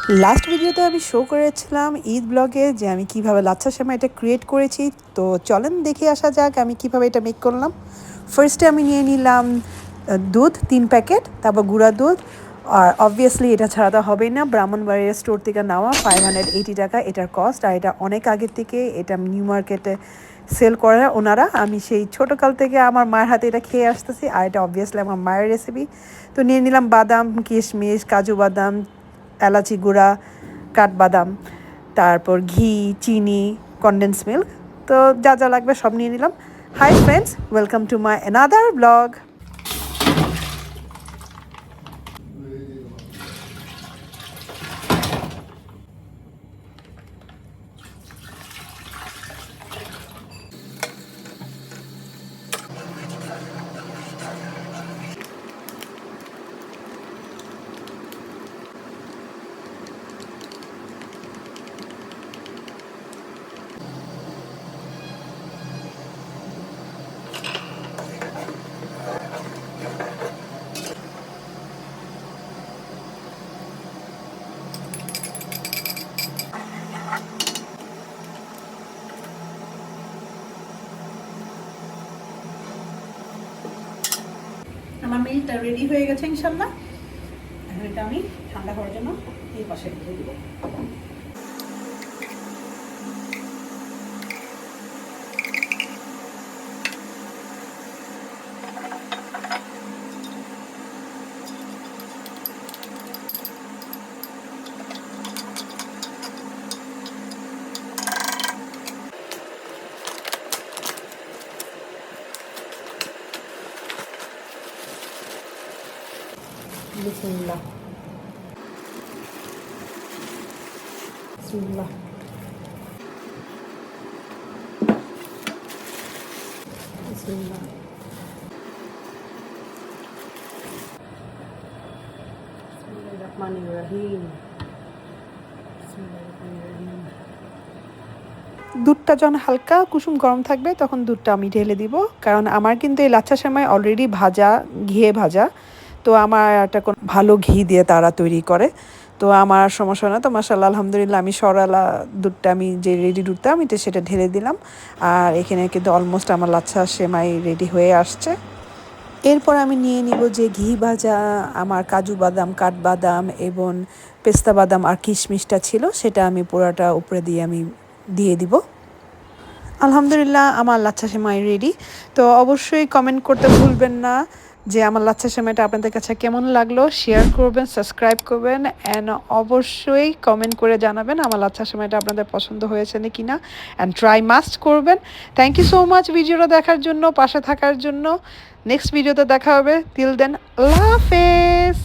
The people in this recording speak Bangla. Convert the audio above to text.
লাস্ট ভিডিওতে আমি শো করেছিলাম ঈদ ব্লগে যে আমি কিভাবে লাচ্ছা সেমাইটা ক্রিয়েট করেছি। তো চলেন দেখে আসা যাক আমি কিভাবে এটা মেক করলাম। ফার্স্টে আমি নিয়ে নিলাম দুধ 3 প্যাকেট, তারপর গুঁড়া দুধ। আর অবভিয়াসলি এটা ছাড়া তো হবেই না, ব্রাহ্মণবাড়িয়া স্টোর থেকে নেওয়া 580 টাকা এটার কস্ট। আর এটা অনেক আগে থেকে এটা নিউ মার্কেটে সেল করে ওনারা। আমি সেই ছোটোকাল থেকে আমার মায়ের হাতে এটা খেয়ে আসতেছি, আর এটা অবভিয়াসলি আমার মায়ের রেসিপি। তো নিয়ে নিলাম বাদাম, কিশমিশ, কাজু বাদাম, এলাচি গুঁড়া, কাঠবাদাম, তারপর ঘি, চিনি, কনডেন্স মিল্ক। তো যা যা লাগবে সব নিয়ে নিলাম। Hi friends, welcome to my another blog. আমার মিল্কটা রেডি হয়ে গেছে ইনশাল্লাহ। এখন এটা আমি ঠান্ডা করার জন্য এই পাশে রেখে দেবো। বিসমিল্লাহ বিসমিল্লাহ। বিসমিল্লাহ। বিসমিল্লাহির রহমানির রহিম। দুধটা যখন হালকা কুসুম গরম থাকবে তখন দুধটা আমি ঢেলে দিব, কারণ আমার কিন্তু এই লাচ্ছা সেমাই অলরেডি ভাজা, ঘিয়ে ভাজা। তো আমার একটা কোন ভালো ঘি দিয়ে তারা তৈরি করে, তো আমার সমস্যা না। তো মাশাআল্লাহ আলহামদুলিল্লাহ আমি সরালা দুধটা, আমি যে রেডি দুধটা আমি তো সেটা ঢেলে দিলাম। আর এখানে কিন্তু অলমোস্ট আমার লাচ্ছা সেমাই রেডি হয়ে আসছে। এরপর আমি নিয়ে নিব যে ঘি ভাজা আমার কাজু বাদাম, কাঠবাদাম এবং পেস্তা বাদাম আর কিশমিশটা ছিল, সেটা আমি পুরোটা উপরে দিয়ে আমি দিয়ে দিব। আলহামদুলিল্লাহ আমার লাচ্ছা সেমাই রেডি। তো অবশ্যই কমেন্ট করতে ভুলবেন না যে আমার লাচ্ছা সেমাইটা আপনাদের কাছে কেমন লাগলো। শেয়ার করবেন, সাবস্ক্রাইব করবেন, অ্যান্ড অবশ্যই কমেন্ট করে জানাবেন আমার লাচ্ছা সেমাইটা আপনাদের পছন্দ হয়েছে নাকি না, অ্যান্ড ট্রাই মাস্ট করবেন। থ্যাংক ইউ সো মাচ ভিডিওটা দেখার জন্য, পাশে থাকার জন্য। নেক্সট ভিডিওতে দেখা হবে। টিল দেন, আল্লাহ হাফেজ।